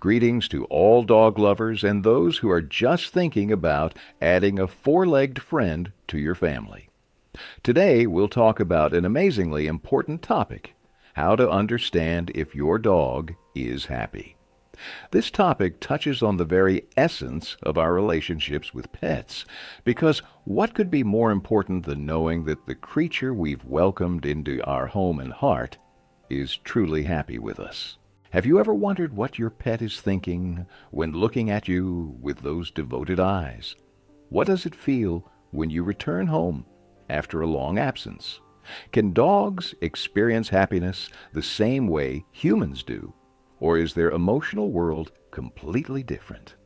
Greetings to all dog lovers and those who are just thinking about adding a four-legged friend to your family. Today, we'll talk about an amazingly important topic: how to understand if your dog is happy. This topic touches on the very essence of our relationships with pets, because what could be more important than knowing that the creature we've welcomed into our home and heart is truly happy with us? Have you ever wondered what your pet is thinking when looking at you with those devoted eyes? What does it feel when you return home after a long absence? Can dogs experience happiness the same way humans do, or is their emotional world completely different?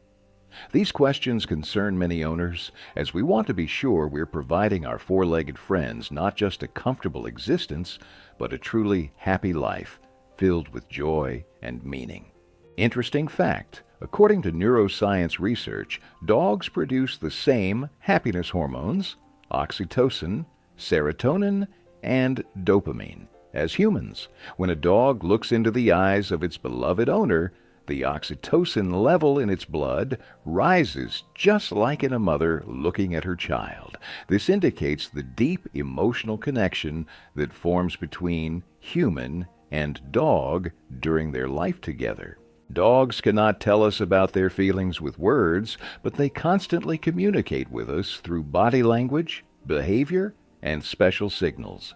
These questions concern many owners, as we want to be sure we're providing our four-legged friends not just a comfortable existence, but a truly happy life filled with joy and meaning. Interesting fact: according to neuroscience research, dogs produce the same happiness hormones, oxytocin, serotonin, and dopamine, as humans. When a dog looks into the eyes of its beloved owner, the oxytocin level in its blood rises just like in a mother looking at her child. This indicates the deep emotional connection that forms between human and dog during their life together. Dogs cannot tell us about their feelings with words, but they constantly communicate with us through body language, behavior, and special signals.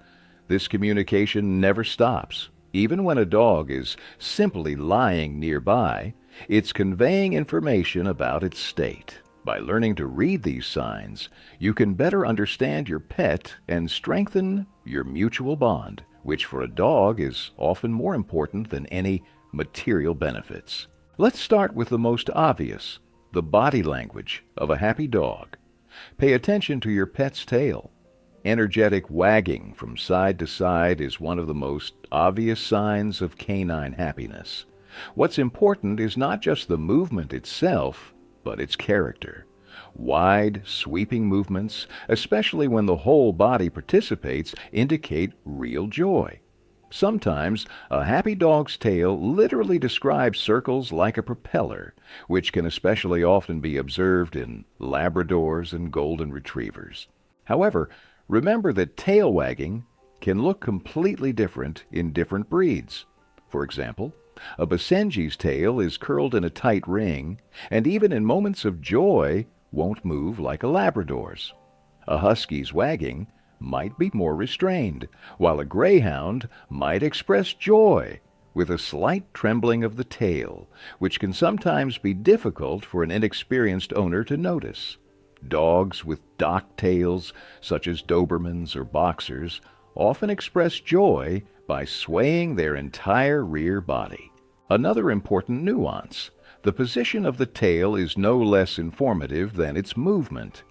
This communication never stops. Even when a dog is simply lying nearby, it's conveying information about its state. By learning to read these signs, you can better understand your pet and strengthen your mutual bond, which for a dog is often more important than any material benefits. Let's start with the most obvious: the body language of a happy dog. Pay attention to your pet's tail. Energetic wagging from side to side is one of the most obvious signs of canine happiness. What's important is not just the movement itself, but its character. Wide, sweeping movements, especially when the whole body participates, indicate real joy. Sometimes a happy dog's tail literally describes circles like a propeller, which can especially often be observed in Labradors and Golden Retrievers. However, remember that tail wagging can look completely different in different breeds. For example, a Basenji's tail is curled in a tight ring, and even in moments of joy won't move like a Labrador's. A Husky's wagging might be more restrained, while a Greyhound might express joy with a slight trembling of the tail, which can sometimes be difficult for an inexperienced owner to notice. Dogs with docked tails, such as Dobermans or Boxers, often express joy by swaying their entire rear body. Another important nuance: the position of the tail is no less informative than its movement.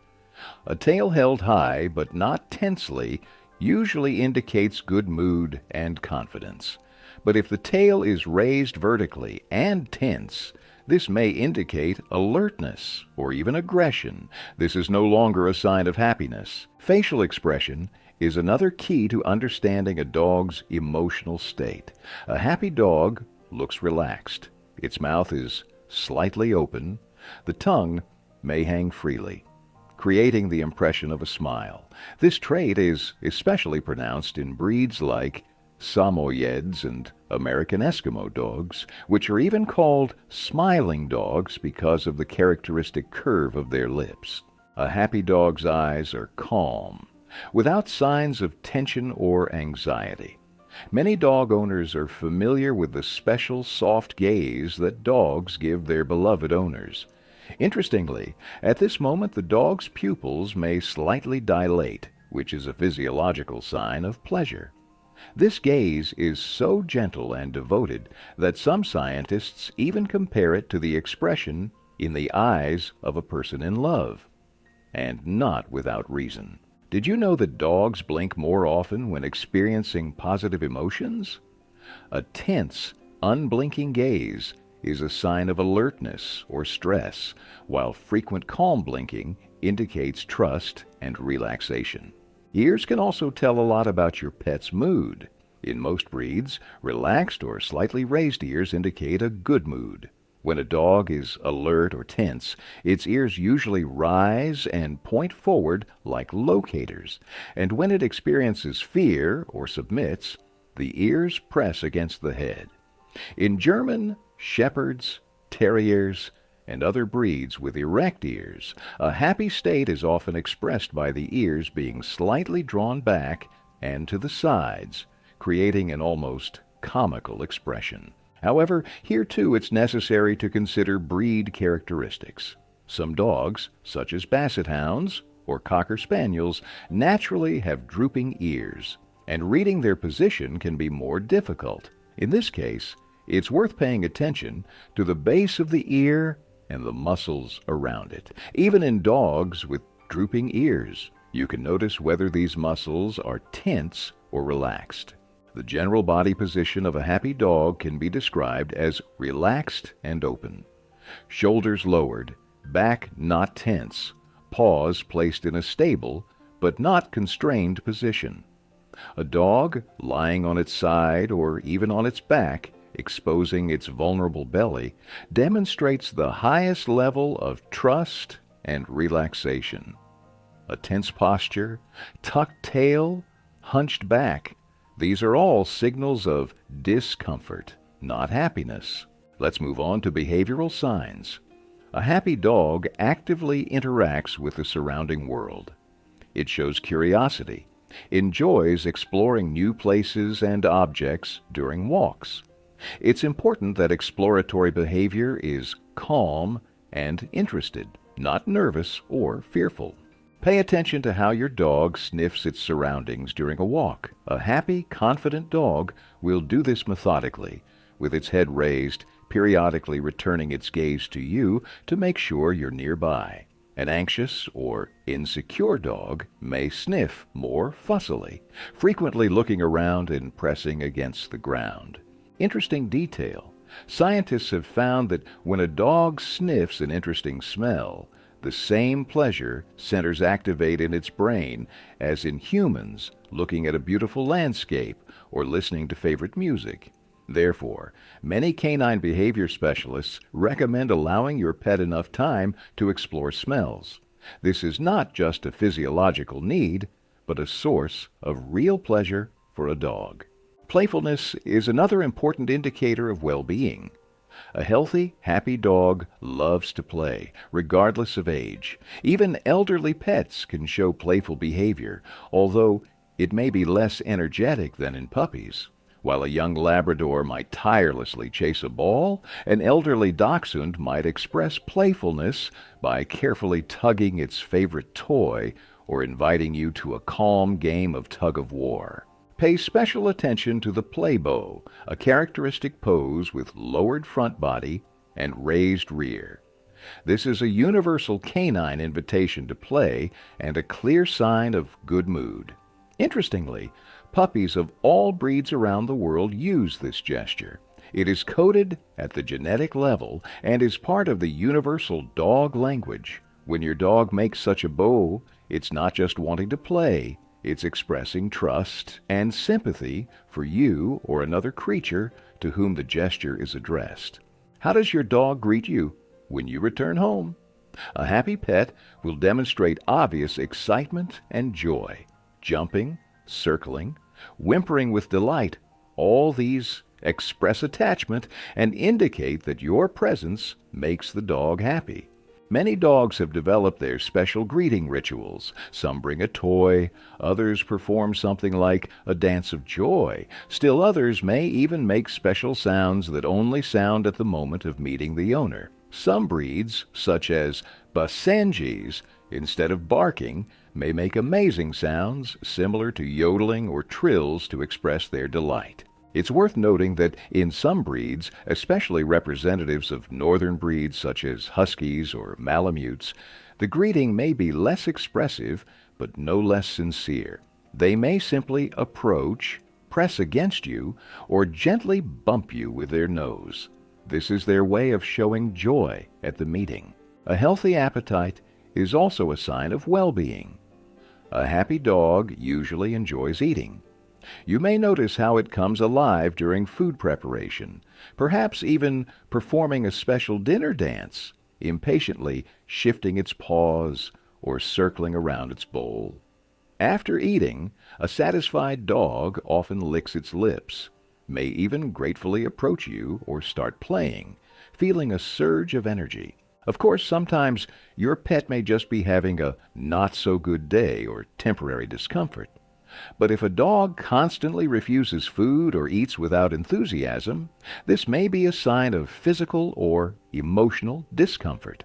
A tail held high but not tensely usually indicates good mood and confidence. But if the tail is raised vertically and tense, this may indicate alertness or even aggression. This is no longer a sign of happiness. Facial expression is another key to understanding a dog's emotional state. A happy dog looks relaxed. Its mouth is slightly open. The tongue may hang freely, creating the impression of a smile. This trait is especially pronounced in breeds like Samoyeds and American Eskimo dogs, which are even called smiling dogs because of the characteristic curve of their lips. A happy dog's eyes are calm, without signs of tension or anxiety. Many dog owners are familiar with the special soft gaze that dogs give their beloved owners. Interestingly, at this moment the dog's pupils may slightly dilate, which is a physiological sign of pleasure. This gaze is so gentle and devoted that some scientists even compare it to the expression in the eyes of a person in love. And not without reason. Did you know that dogs blink more often when experiencing positive emotions? A tense, unblinking gaze is a sign of alertness or stress, while frequent calm blinking indicates trust and relaxation. Ears can also tell a lot about your pet's mood. In most breeds, relaxed or slightly raised ears indicate a good mood. When a dog is alert or tense, its ears usually rise and point forward like locators, and when it experiences fear or submits, the ears press against the head. In German, Shepherds, Terriers, and other breeds with erect ears, a happy state is often expressed by the ears being slightly drawn back and to the sides, creating an almost comical expression. However, here too it's necessary to consider breed characteristics. Some dogs, such as Basset Hounds or Cocker Spaniels, naturally have drooping ears, and reading their position can be more difficult. In this case, it's worth paying attention to the base of the ear and the muscles around it. Even in dogs with drooping ears, you can notice whether these muscles are tense or relaxed. The general body position of a happy dog can be described as relaxed and open. Shoulders lowered, back not tense, paws placed in a stable but not constrained position. A dog lying on its side or even on its back, exposing its vulnerable belly, demonstrates the highest level of trust and relaxation. A tense posture, tucked tail, hunched back, these are all signals of discomfort, not happiness. Let's move on to behavioral signs. A happy dog actively interacts with the surrounding world. It shows curiosity, enjoys exploring new places and objects during walks. It's important that exploratory behavior is calm and interested, not nervous or fearful. Pay attention to how your dog sniffs its surroundings during a walk. A happy, confident dog will do this methodically, with its head raised, periodically returning its gaze to you to make sure you're nearby. An anxious or insecure dog may sniff more fussily, frequently looking around and pressing against the ground. Interesting detail. Scientists have found that when a dog sniffs an interesting smell, the same pleasure centers activate in its brain as in humans looking at a beautiful landscape or listening to favorite music. Therefore, many canine behavior specialists recommend allowing your pet enough time to explore smells. This is not just a physiological need, but a source of real pleasure for a dog. Playfulness is another important indicator of well-being. A healthy, happy dog loves to play, regardless of age. Even elderly pets can show playful behavior, although it may be less energetic than in puppies. While a young Labrador might tirelessly chase a ball, an elderly Dachshund might express playfulness by carefully tugging its favorite toy or inviting you to a calm game of tug-of-war. Pay special attention to the play bow, a characteristic pose with lowered front body and raised rear. This is a universal canine invitation to play and a clear sign of good mood. Interestingly, puppies of all breeds around the world use this gesture. It is coded at the genetic level and is part of the universal dog language. When your dog makes such a bow, it's not just wanting to play. It's expressing trust and sympathy for you or another creature to whom the gesture is addressed. How does your dog greet you when you return home? A happy pet will demonstrate obvious excitement and joy, jumping, circling, whimpering with delight. All these express attachment and indicate that your presence makes the dog happy. Many dogs have developed their special greeting rituals. Some bring a toy, others perform something like a dance of joy. Still others may even make special sounds that only sound at the moment of meeting the owner. Some breeds, such as Basenjis, instead of barking, may make amazing sounds similar to yodeling or trills to express their delight. It's worth noting that in some breeds, especially representatives of northern breeds such as Huskies or Malamutes, the greeting may be less expressive but no less sincere. They may simply approach, press against you, or gently bump you with their nose. This is their way of showing joy at the meeting. A healthy appetite is also a sign of well-being. A happy dog usually enjoys eating. You may notice how it comes alive during food preparation, perhaps even performing a special dinner dance, impatiently shifting its paws or circling around its bowl. After eating, a satisfied dog often licks its lips, may even gratefully approach you or start playing, feeling a surge of energy. Of course, sometimes your pet may just be having a not-so-good day or temporary discomfort. But if a dog constantly refuses food or eats without enthusiasm, this may be a sign of physical or emotional discomfort.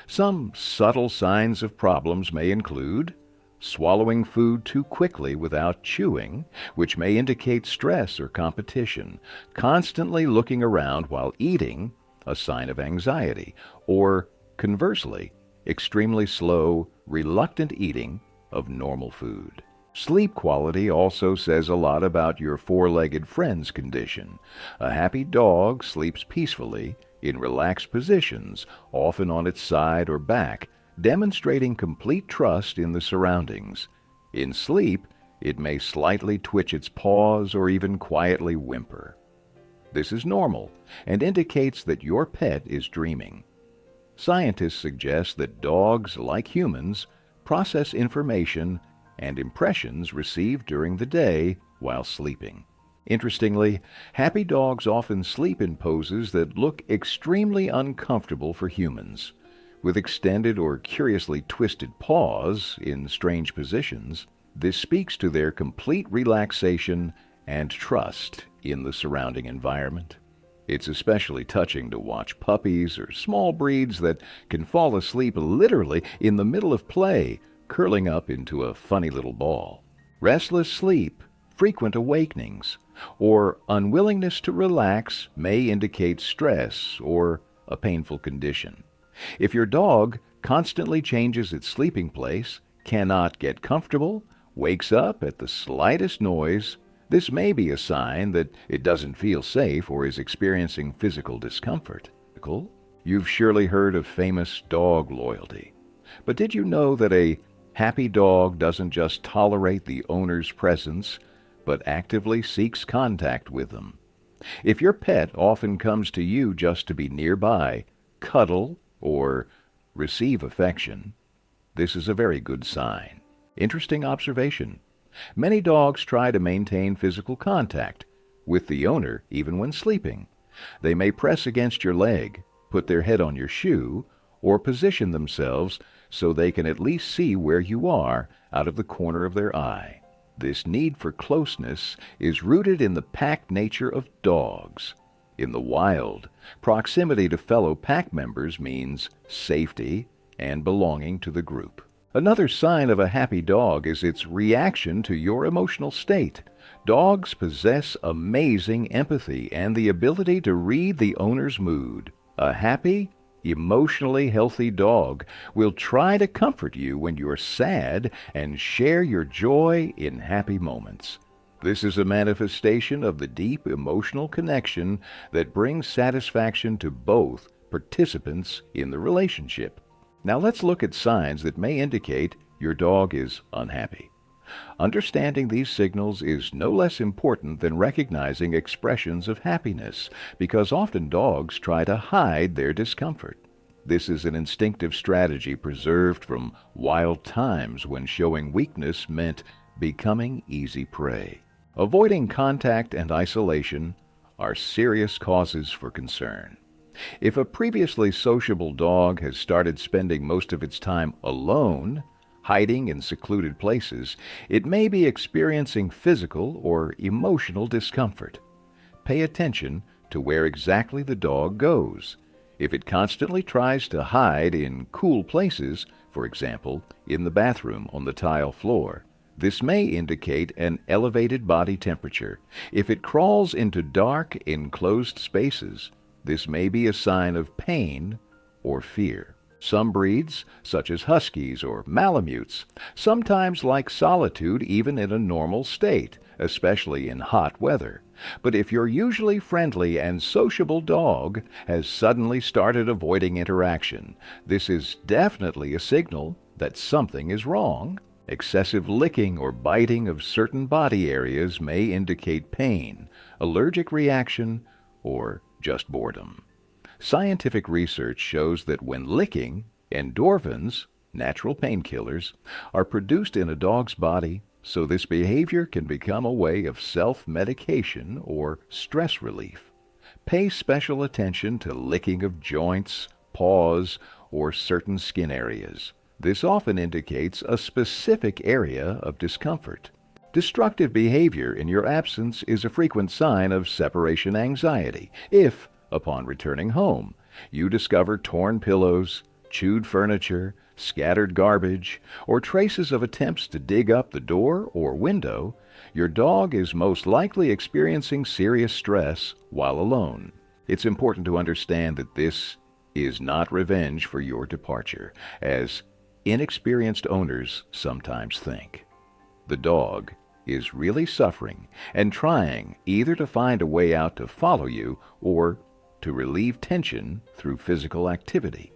Some subtle signs of problems may include swallowing food too quickly without chewing, which may indicate stress or competition, constantly looking around while eating, a sign of anxiety, or, conversely, extremely slow, reluctant eating of normal food. Sleep quality also says a lot about your four-legged friend's condition. A happy dog sleeps peacefully, in relaxed positions, often on its side or back, demonstrating complete trust in the surroundings. In sleep, it may slightly twitch its paws or even quietly whimper. This is normal and indicates that your pet is dreaming. Scientists suggest that dogs, like humans, process information and impressions received during the day while sleeping. Interestingly, happy dogs often sleep in poses that look extremely uncomfortable for humans, with extended or curiously twisted paws in strange positions. This speaks to their complete relaxation and trust in the surrounding environment. It's especially touching to watch puppies or small breeds that can fall asleep literally in the middle of play, curling up into a funny little ball. Restless sleep, frequent awakenings, or unwillingness to relax may indicate stress or a painful condition. If your dog constantly changes its sleeping place, cannot get comfortable, wakes up at the slightest noise, this may be a sign that it doesn't feel safe or is experiencing physical discomfort. You've surely heard of famous dog loyalty. But did you know that a happy dog doesn't just tolerate the owner's presence, but actively seeks contact with them? If your pet often comes to you just to be nearby, cuddle, or receive affection, this is a very good sign. Interesting observation. Many dogs try to maintain physical contact with the owner even when sleeping. They may press against your leg, put their head on your shoe, or position themselves so they can at least see where you are out of the corner of their eye. This need for closeness is rooted in the pack nature of dogs. In the wild, proximity to fellow pack members means safety and belonging to the group. Another sign of a happy dog is its reaction to your emotional state. Dogs possess amazing empathy and the ability to read the owner's mood. A happy, emotionally healthy dog will try to comfort you when you're sad and share your joy in happy moments. This is a manifestation of the deep emotional connection that brings satisfaction to both participants in the relationship. Now let's look at signs that may indicate your dog is unhappy. Understanding these signals is no less important than recognizing expressions of happiness, because often dogs try to hide their discomfort. This is an instinctive strategy preserved from wild times when showing weakness meant becoming easy prey. Avoiding contact and isolation are serious causes for concern. If a previously sociable dog has started spending most of its time alone, hiding in secluded places, it may be experiencing physical or emotional discomfort. Pay attention to where exactly the dog goes. If it constantly tries to hide in cool places, for example, in the bathroom on the tile floor, this may indicate an elevated body temperature. If it crawls into dark, enclosed spaces, this may be a sign of pain or fear. Some breeds, such as Huskies or Malamutes, sometimes like solitude even in a normal state, especially in hot weather. But if your usually friendly and sociable dog has suddenly started avoiding interaction, this is definitely a signal that something is wrong. Excessive licking or biting of certain body areas may indicate pain, allergic reaction, or just boredom. Scientific research shows that when licking, endorphins, natural painkillers, are produced in a dog's body, so this behavior can become a way of self-medication or stress relief. Pay special attention to licking of joints, paws, or certain skin areas. This often indicates a specific area of discomfort. Destructive behavior in your absence is a frequent sign of separation anxiety if, upon returning home, you discover torn pillows, chewed furniture, scattered garbage, or traces of attempts to dig up the door or window. Your dog is most likely experiencing serious stress while alone. It's important to understand that this is not revenge for your departure, as inexperienced owners sometimes think. The dog is really suffering and trying either to find a way out to follow you or to relieve tension through physical activity.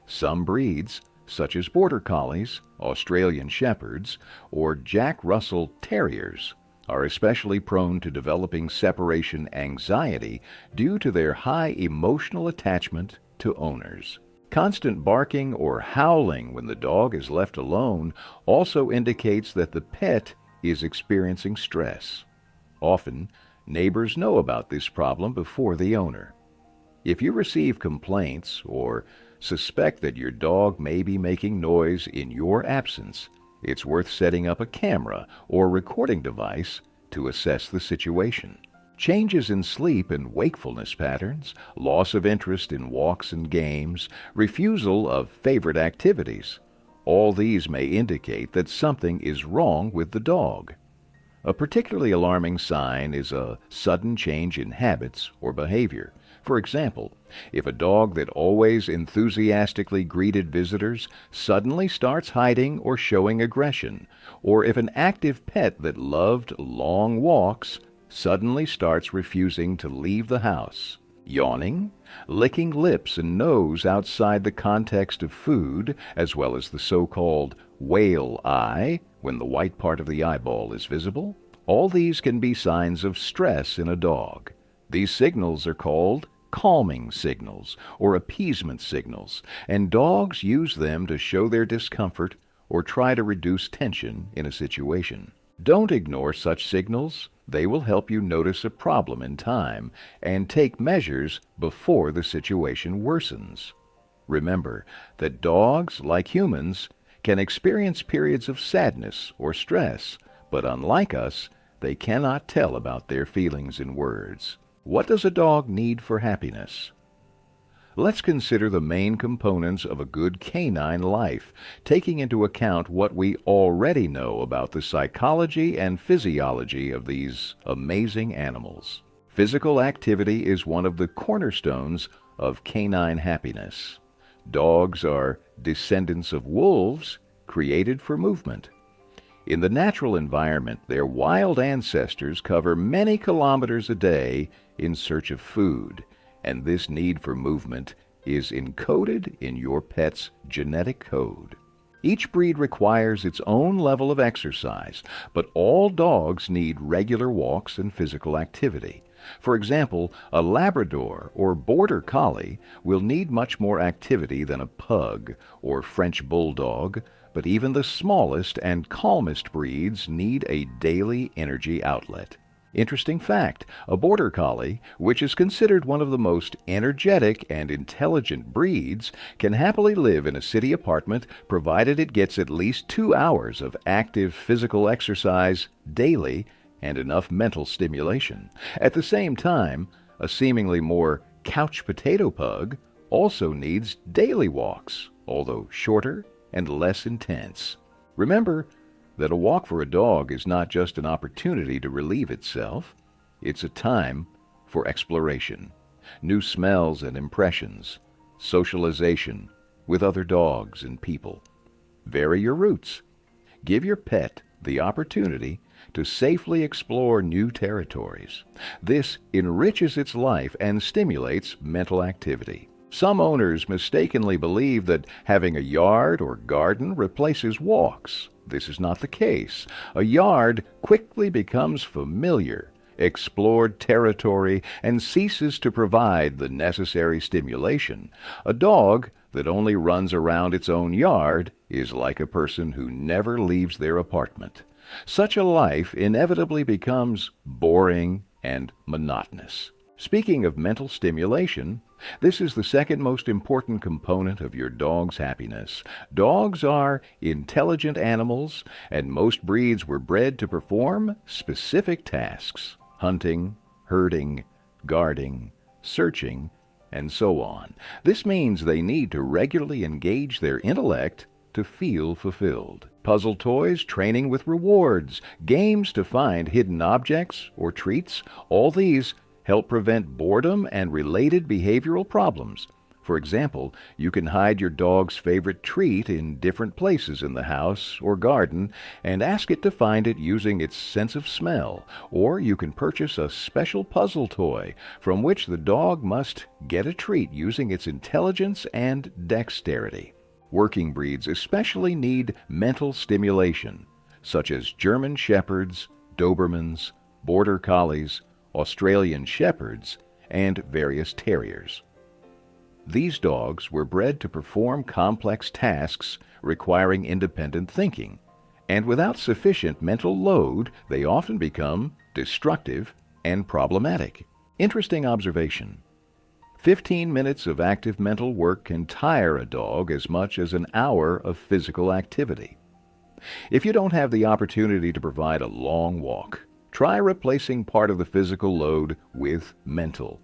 Some breeds, such as Border Collies, Australian Shepherds, or Jack Russell Terriers, are especially prone to developing separation anxiety due to their high emotional attachment to owners. Constant barking or howling when the dog is left alone also indicates that the pet is experiencing stress. Often, neighbors know about this problem before the owner. If you receive complaints or suspect that your dog may be making noise in your absence, it's worth setting up a camera or recording device to assess the situation. Changes in sleep and wakefulness patterns, loss of interest in walks and games, refusal of favorite activities, all these may indicate that something is wrong with the dog. A particularly alarming sign is a sudden change in habits or behavior. For example, if a dog that always enthusiastically greeted visitors suddenly starts hiding or showing aggression, or if an active pet that loved long walks suddenly starts refusing to leave the house. Yawning, licking lips and nose outside the context of food, as well as the so-called whale eye, when the white part of the eyeball is visible, all these can be signs of stress in a dog. These signals are called calming signals or appeasement signals, and dogs use them to show their discomfort or try to reduce tension in a situation. Don't ignore such signals. They will help you notice a problem in time and take measures before the situation worsens. Remember that dogs, like humans, can experience periods of sadness or stress, but unlike us, they cannot tell about their feelings in words. What does a dog need for happiness? Let's consider the main components of a good canine life, taking into account what we already know about the psychology and physiology of these amazing animals. Physical activity is one of the cornerstones of canine happiness. Dogs are descendants of wolves, created for movement. In the natural environment, their wild ancestors cover many kilometers a day in search of food, and this need for movement is encoded in your pet's genetic code. Each breed requires its own level of exercise, but all dogs need regular walks and physical activity. For example, a Labrador or Border Collie will need much more activity than a Pug or French Bulldog, but even the smallest and calmest breeds need a daily energy outlet. Interesting fact, a Border Collie, which is considered one of the most energetic and intelligent breeds, can happily live in a city apartment provided it gets at least 2 hours of active physical exercise daily and enough mental stimulation. At the same time, a seemingly more couch potato pug also needs daily walks, although shorter and less intense. Remember that a walk for a dog is not just an opportunity to relieve itself, it's a time for exploration, new smells and impressions, socialization with other dogs and people. Vary your routes. Give your pet the opportunity to safely explore new territories. This enriches its life and stimulates mental activity. Some owners mistakenly believe that having a yard or garden replaces walks. This is not the case. A yard quickly becomes familiar, explored territory, and ceases to provide the necessary stimulation. A dog that only runs around its own yard is like a person who never leaves their apartment. Such a life inevitably becomes boring and monotonous. Speaking of mental stimulation, this is the second most important component of your dog's happiness. Dogs are intelligent animals, and most breeds were bred to perform specific tasks: hunting, herding, guarding, searching, and so on. This means they need to regularly engage their intellect to feel fulfilled. Puzzle toys, training with rewards, games to find hidden objects or treats, all these help prevent boredom and related behavioral problems. For example, you can hide your dog's favorite treat in different places in the house or garden and ask it to find it using its sense of smell, or you can purchase a special puzzle toy from which the dog must get a treat using its intelligence and dexterity. Working breeds especially need mental stimulation, such as German Shepherds, Dobermans, Border Collies, Australian Shepherds, and various terriers. These dogs were bred to perform complex tasks requiring independent thinking, and without sufficient mental load, they often become destructive and problematic. Interesting observation. 15 minutes of active mental work can tire a dog as much as an hour of physical activity. If you don't have the opportunity to provide a long walk, try replacing part of the physical load with mental.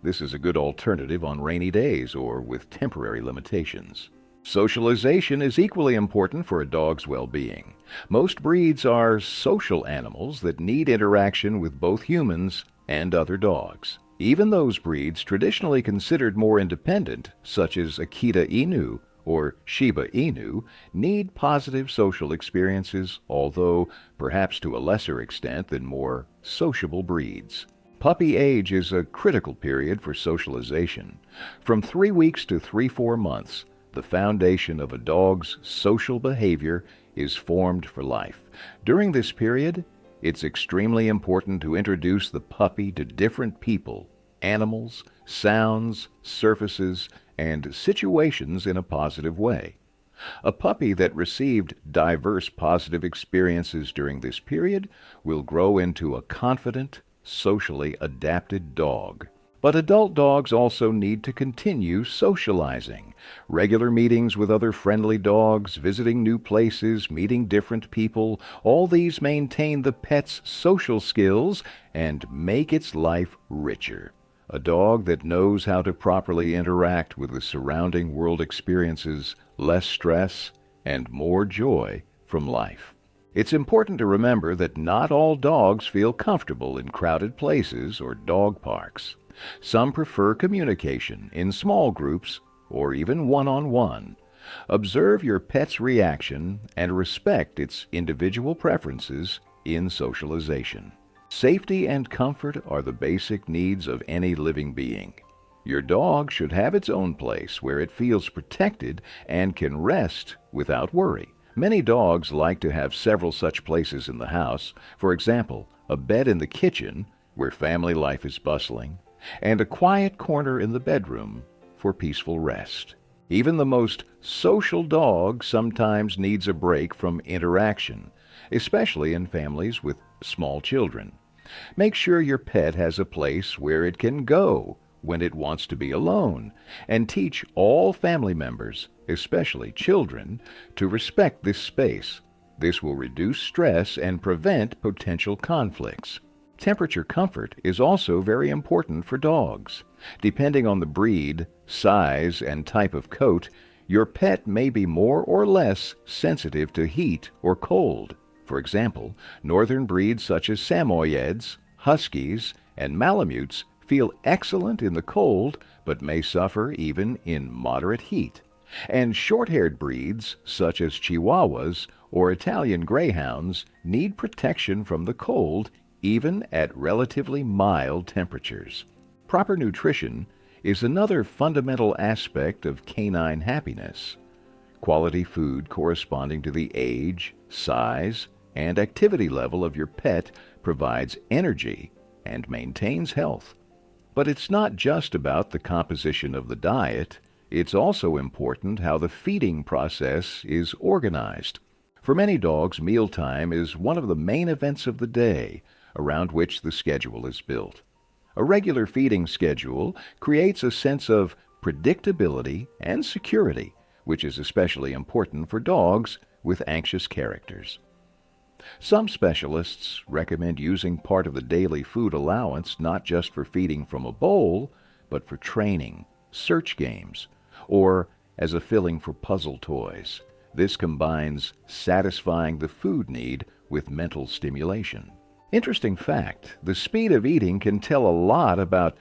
This is a good alternative on rainy days or with temporary limitations. Socialization is equally important for a dog's well-being. Most breeds are social animals that need interaction with both humans and other dogs. Even those breeds traditionally considered more independent, such as Akita Inu or Shiba Inu, need positive social experiences, although perhaps to a lesser extent than more sociable breeds. Puppy age is a critical period for socialization. From 3 weeks to 3-4 months, the foundation of a dog's social behavior is formed for life. During this period, it's extremely important to introduce the puppy to different people, animals, sounds, surfaces, and situations in a positive way. A puppy that received diverse positive experiences during this period will grow into a confident, socially adapted dog. But adult dogs also need to continue socializing. Regular meetings with other friendly dogs, visiting new places, meeting different people, all these maintain the pet's social skills and make its life richer. A dog that knows how to properly interact with the surrounding world experiences less stress and more joy from life. It's important to remember that not all dogs feel comfortable in crowded places or dog parks. Some prefer communication in small groups or even one-on-one. Observe your pet's reaction and respect its individual preferences in socialization. Safety and comfort are the basic needs of any living being. Your dog should have its own place where it feels protected and can rest without worry. Many dogs like to have several such places in the house. For example, a bed in the kitchen where family life is bustling, and a quiet corner in the bedroom for peaceful rest. Even the most social dog sometimes needs a break from interaction, especially in families with small children. Make sure your pet has a place where it can go when it wants to be alone, and teach all family members, especially children, to respect this space. This will reduce stress and prevent potential conflicts. Temperature comfort is also very important for dogs. Depending on the breed, size, and type of coat, your pet may be more or less sensitive to heat or cold. For example, northern breeds such as Samoyeds, Huskies, and Malamutes feel excellent in the cold, but may suffer even in moderate heat. And short-haired breeds such as Chihuahuas or Italian Greyhounds need protection from the cold even at relatively mild temperatures. Proper nutrition, is another fundamental aspect of canine happiness. Quality food corresponding to the age, size, and activity level of your pet provides energy and maintains health. But it's not just about the composition of the diet, it's also important how the feeding process is organized. For many dogs, mealtime is one of the main events of the day around which the schedule is built. A regular feeding schedule creates a sense of predictability and security, which is especially important for dogs with anxious characters. Some specialists recommend using part of the daily food allowance not just for feeding from a bowl, but for training, search games, or as a filling for puzzle toys. This combines satisfying the food need with mental stimulation. Interesting fact, the speed of eating can tell a lot about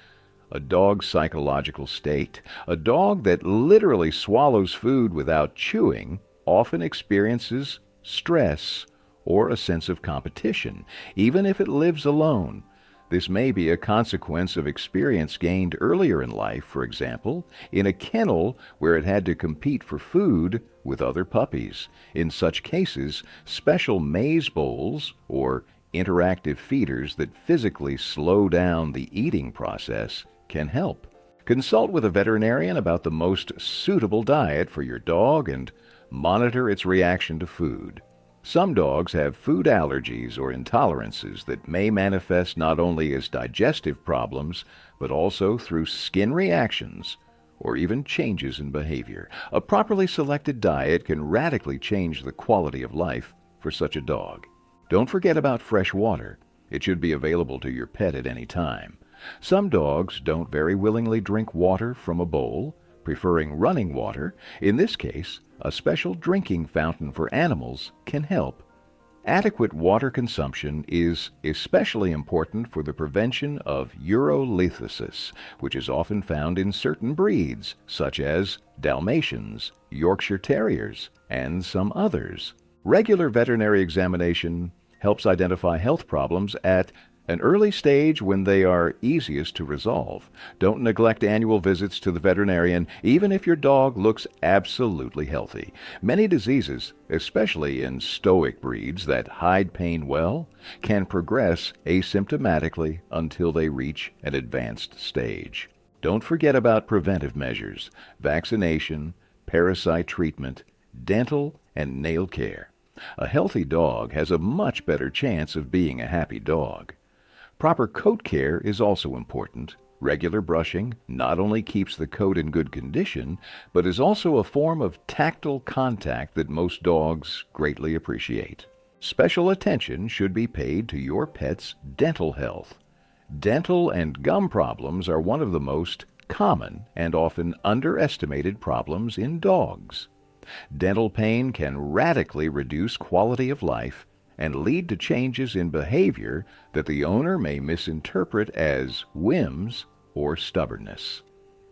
a dog's psychological state. A dog that literally swallows food without chewing often experiences stress or a sense of competition, even if it lives alone. This may be a consequence of experience gained earlier in life, for example, in a kennel where it had to compete for food with other puppies. In such cases, special maze bowls or interactive feeders that physically slow down the eating process can help. Consult with a veterinarian about the most suitable diet for your dog and monitor its reaction to food. Some dogs have food allergies or intolerances that may manifest not only as digestive problems, but also through skin reactions or even changes in behavior. A properly selected diet can radically change the quality of life for such a dog. Don't forget about fresh water. It should be available to your pet at any time. Some dogs don't very willingly drink water from a bowl, preferring running water. In this case, a special drinking fountain for animals can help. Adequate water consumption is especially important for the prevention of urolithosis, which is often found in certain breeds, such as Dalmatians, Yorkshire Terriers, and some others. Regular veterinary examination helps identify health problems at an early stage when they are easiest to resolve. Don't neglect annual visits to the veterinarian, even if your dog looks absolutely healthy. Many diseases, especially in stoic breeds that hide pain well, can progress asymptomatically until they reach an advanced stage. Don't forget about preventive measures, vaccination, parasite treatment, dental and nail care. A healthy dog has a much better chance of being a happy dog. Proper coat care is also important. Regular brushing not only keeps the coat in good condition, but is also a form of tactile contact that most dogs greatly appreciate. Special attention should be paid to your pet's dental health. Dental and gum problems are one of the most common and often underestimated problems in dogs. Dental pain can radically reduce quality of life and lead to changes in behavior that the owner may misinterpret as whims or stubbornness.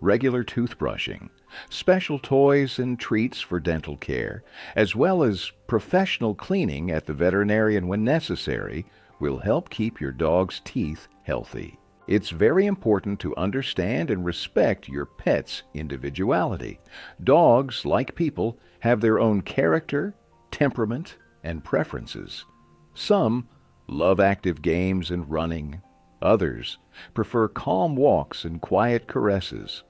Regular toothbrushing, special toys and treats for dental care, as well as professional cleaning at the veterinarian when necessary, will help keep your dog's teeth healthy. It's very important to understand and respect your pet's individuality. Dogs, like people, have their own character, temperament, and preferences. Some love active games and running. Others prefer calm walks and quiet caresses.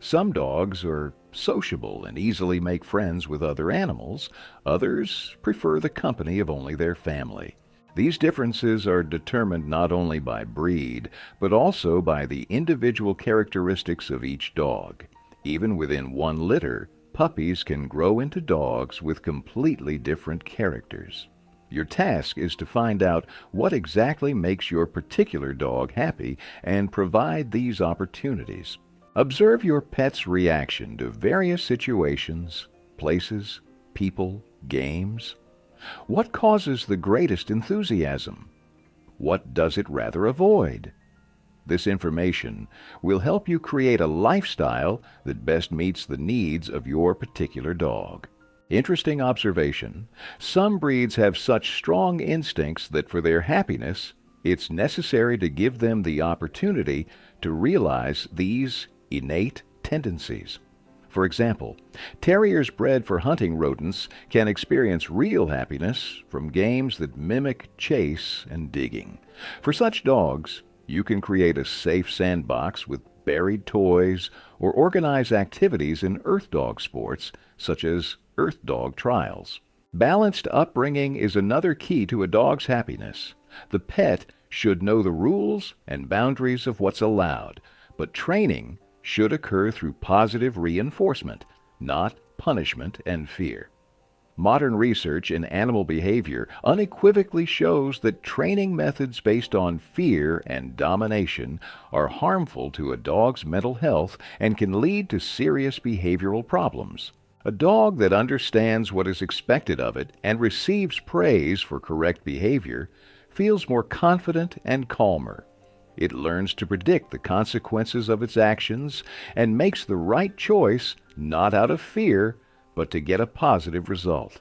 Some dogs are sociable and easily make friends with other animals. Others prefer the company of only their family. These differences are determined not only by breed, but also by the individual characteristics of each dog. Even within one litter, puppies can grow into dogs with completely different characters. Your task is to find out what exactly makes your particular dog happy and provide these opportunities. Observe your pet's reaction to various situations, places, people, games. What causes the greatest enthusiasm? What does it rather avoid? This information will help you create a lifestyle that best meets the needs of your particular dog. Interesting observation. Some breeds have such strong instincts that for their happiness, it's necessary to give them the opportunity to realize these innate tendencies. For example, terriers bred for hunting rodents can experience real happiness from games that mimic chase and digging. For such dogs, you can create a safe sandbox with buried toys or organize activities in earth dog sports such as earth dog trials. Balanced upbringing is another key to a dog's happiness. The pet should know the rules and boundaries of what's allowed, but training should occur through positive reinforcement, not punishment and fear. Modern research in animal behavior unequivocally shows that training methods based on fear and domination are harmful to a dog's mental health and can lead to serious behavioral problems. A dog that understands what is expected of it and receives praise for correct behavior feels more confident and calmer. It learns to predict the consequences of its actions and makes the right choice not out of fear, but to get a positive result.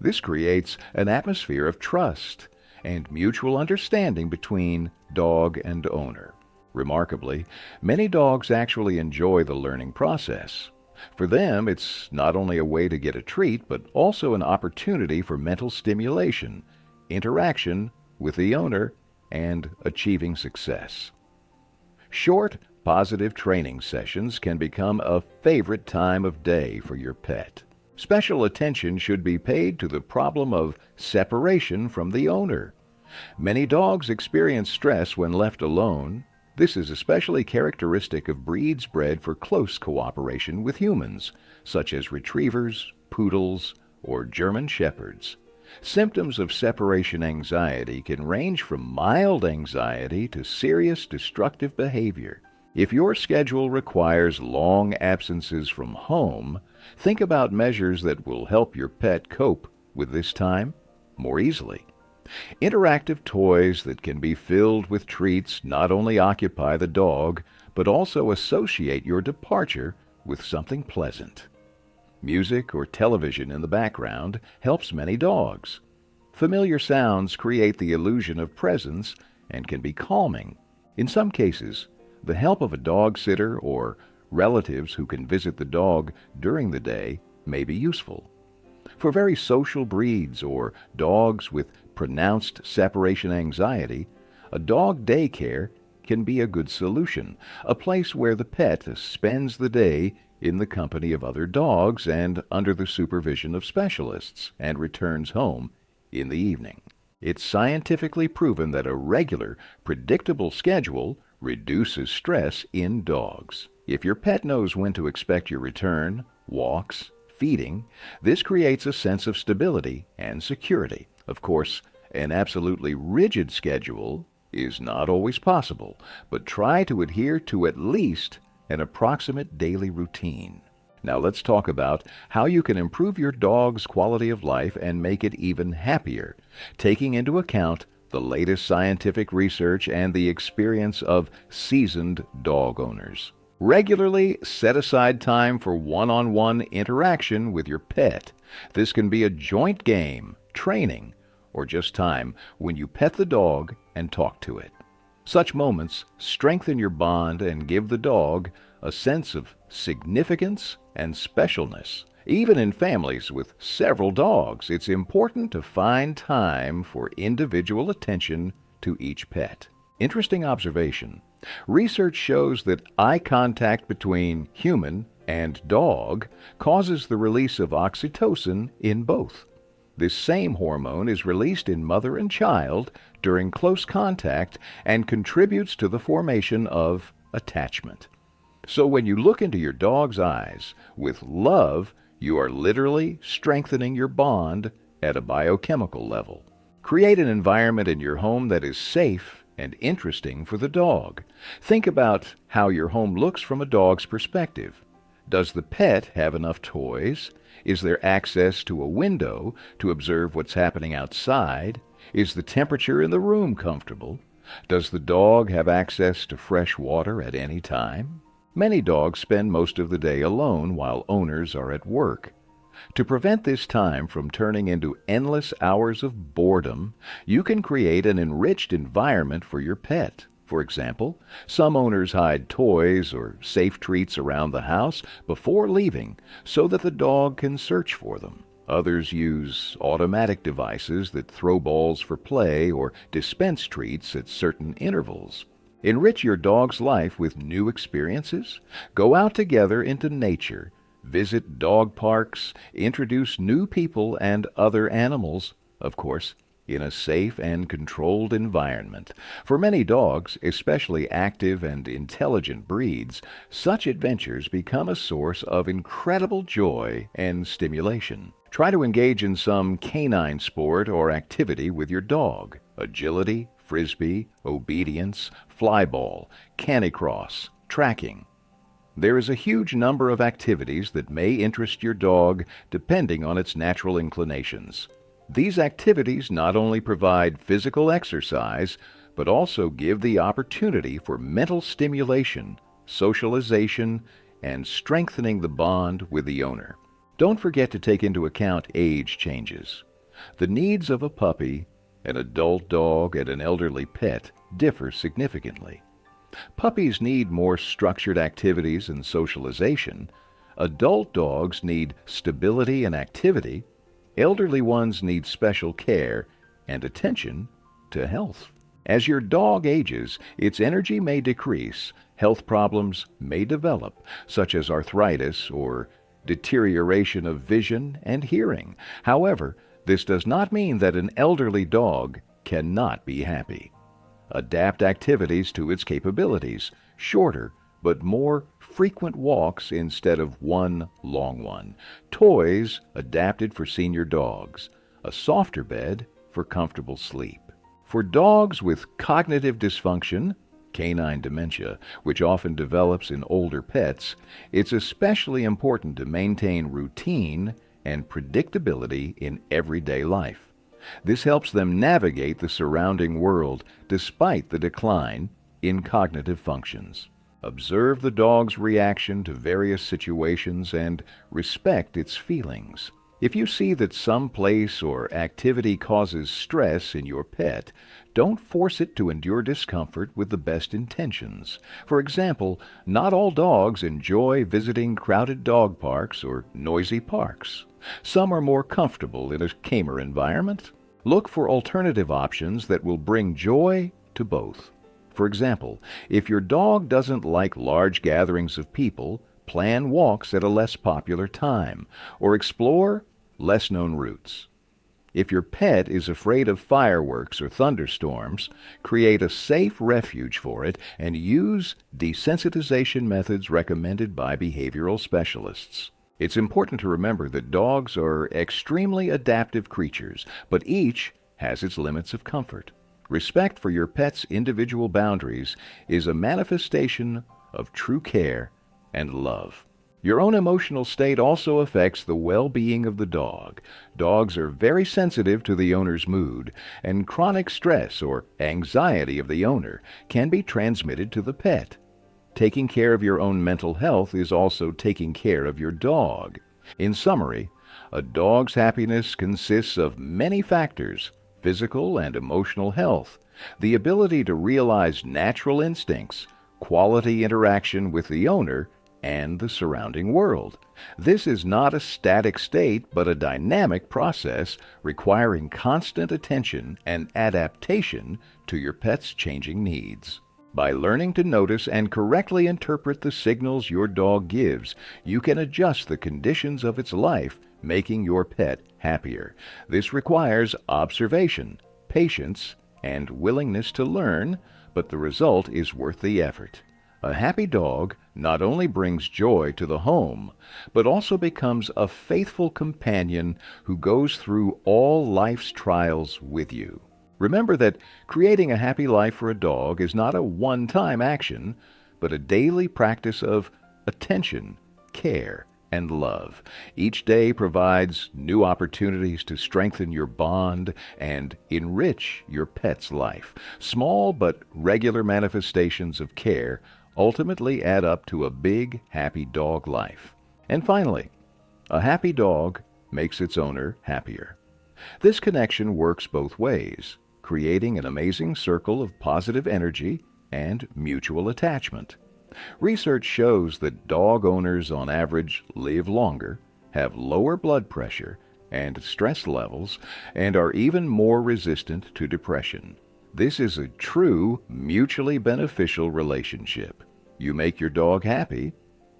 This creates an atmosphere of trust and mutual understanding between dog and owner. Remarkably, many dogs actually enjoy the learning process. For them, it's not only a way to get a treat, but also an opportunity for mental stimulation, interaction with the owner, and achieving success. Short, positive training sessions can become a favorite time of day for your pet. Special attention should be paid to the problem of separation from the owner. Many dogs experience stress when left alone. This is especially characteristic of breeds bred for close cooperation with humans, such as retrievers, poodles, or German shepherds. Symptoms of separation anxiety can range from mild anxiety to serious destructive behavior. If your schedule requires long absences from home, think about measures that will help your pet cope with this time more easily. Interactive toys that can be filled with treats not only occupy the dog, but also associate your departure with something pleasant. Music or television in the background helps many dogs. Familiar sounds create the illusion of presence and can be calming. In some cases, the help of a dog sitter or relatives who can visit the dog during the day may be useful. For very social breeds or dogs with pronounced separation anxiety, a dog daycare can be a good solution, a place where the pet spends the day in the company of other dogs and under the supervision of specialists, and returns home in the evening. It's scientifically proven that a regular, predictable schedule reduces stress in dogs. If your pet knows when to expect your return, walks, feeding, this creates a sense of stability and security. Of course, an absolutely rigid schedule is not always possible, but try to adhere to at least an approximate daily routine. Now let's talk about how you can improve your dog's quality of life and make it even happier, taking into account the latest scientific research and the experience of seasoned dog owners. Regularly set aside time for one-on-one interaction with your pet. This can be a joint game, training, or just time when you pet the dog and talk to it. Such moments strengthen your bond and give the dog a sense of significance and specialness. Even in families with several dogs, it's important to find time for individual attention to each pet. Interesting observation. Research shows that eye contact between human and dog causes the release of oxytocin in both. This same hormone is released in mother and child during close contact and contributes to the formation of attachment. So when you look into your dog's eyes with love, you are literally strengthening your bond at a biochemical level. Create an environment in your home that is safe and interesting for the dog. Think about how your home looks from a dog's perspective. Does the pet have enough toys? Is there access to a window to observe what's happening outside? Is the temperature in the room comfortable? Does the dog have access to fresh water at any time? Many dogs spend most of the day alone while owners are at work. To prevent this time from turning into endless hours of boredom, you can create an enriched environment for your pet. For example, some owners hide toys or safe treats around the house before leaving so that the dog can search for them. Others use automatic devices that throw balls for play or dispense treats at certain intervals. Enrich your dog's life with new experiences. Go out together into nature. Visit dog parks. Introduce new people and other animals, of course, in a safe and controlled environment. For many dogs, especially active and intelligent breeds, such adventures become a source of incredible joy and stimulation. Try to engage in some canine sport or activity with your dog. Agility, frisbee, obedience, flyball, canicross, tracking. There is a huge number of activities that may interest your dog depending on its natural inclinations. These activities not only provide physical exercise, but also give the opportunity for mental stimulation, socialization, and strengthening the bond with the owner. Don't forget to take into account age changes. The needs of a puppy, an adult dog, and an elderly pet differ significantly. Puppies need more structured activities and socialization. Adult dogs need stability and activity. Elderly ones need special care and attention to health. As your dog ages, its energy may decrease, health problems may develop, such as arthritis or deterioration of vision and hearing. However, this does not mean that an elderly dog cannot be happy. Adapt activities to its capabilities, shorter but more frequent walks instead of one long one, toys adapted for senior dogs, a softer bed for comfortable sleep. For dogs with cognitive dysfunction, canine dementia, which often develops in older pets, it's especially important to maintain routine and predictability in everyday life. This helps them navigate the surrounding world despite the decline in cognitive functions. Observe the dog's reaction to various situations and respect its feelings. If you see that some place or activity causes stress in your pet, don't force it to endure discomfort with the best intentions. For example, not all dogs enjoy visiting crowded dog parks or noisy parks. Some are more comfortable in a calmer environment. Look for alternative options that will bring joy to both. For example, if your dog doesn't like large gatherings of people, plan walks at a less popular time, or explore less-known routes. If your pet is afraid of fireworks or thunderstorms, create a safe refuge for it and use desensitization methods recommended by behavioral specialists. It's important to remember that dogs are extremely adaptive creatures, but each has its limits of comfort. Respect for your pet's individual boundaries is a manifestation of true care and love. Your own emotional state also affects the well-being of the dog. Dogs are very sensitive to the owner's mood, and chronic stress or anxiety of the owner can be transmitted to the pet. Taking care of your own mental health is also taking care of your dog. In summary, a dog's happiness consists of many factors: physical and emotional health, the ability to realize natural instincts, quality interaction with the owner, and the surrounding world. This is not a static state, but a dynamic process requiring constant attention and adaptation to your pet's changing needs. By learning to notice and correctly interpret the signals your dog gives, you can adjust the conditions of its life, making your pet happier. This requires observation, patience, and willingness to learn, but the result is worth the effort. A happy dog not only brings joy to the home, but also becomes a faithful companion who goes through all life's trials with you. Remember that creating a happy life for a dog is not a one-time action, but a daily practice of attention, care, and love. Each day provides new opportunities to strengthen your bond and enrich your pet's life. Small but regular manifestations of care ultimately add up to a big, happy dog life. And finally, a happy dog makes its owner happier. This connection works both ways, creating an amazing circle of positive energy and mutual attachment. Research shows that dog owners on average live longer, have lower blood pressure and stress levels, and are even more resistant to depression. This is a true mutually beneficial relationship. You make your dog happy,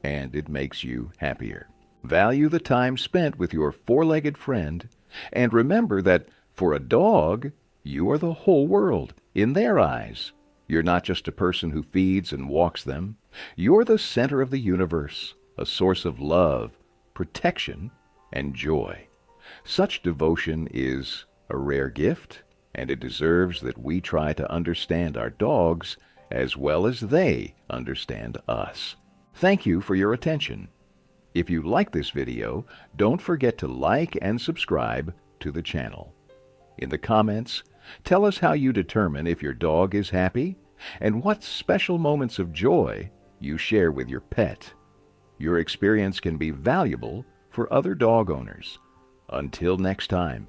and it makes you happier. Value the time spent with your four-legged friend, and remember that for a dog, you are the whole world in their eyes. You're not just a person who feeds and walks them. You're the center of the universe, a source of love, protection, and joy. Such devotion is a rare gift, and it deserves that we try to understand our dogs as well as they understand us. Thank you for your attention. If you like this video, don't forget to like and subscribe to the channel. In the comments, tell us how you determine if your dog is happy and what special moments of joy you share with your pet. Your experience can be valuable for other dog owners. Until next time.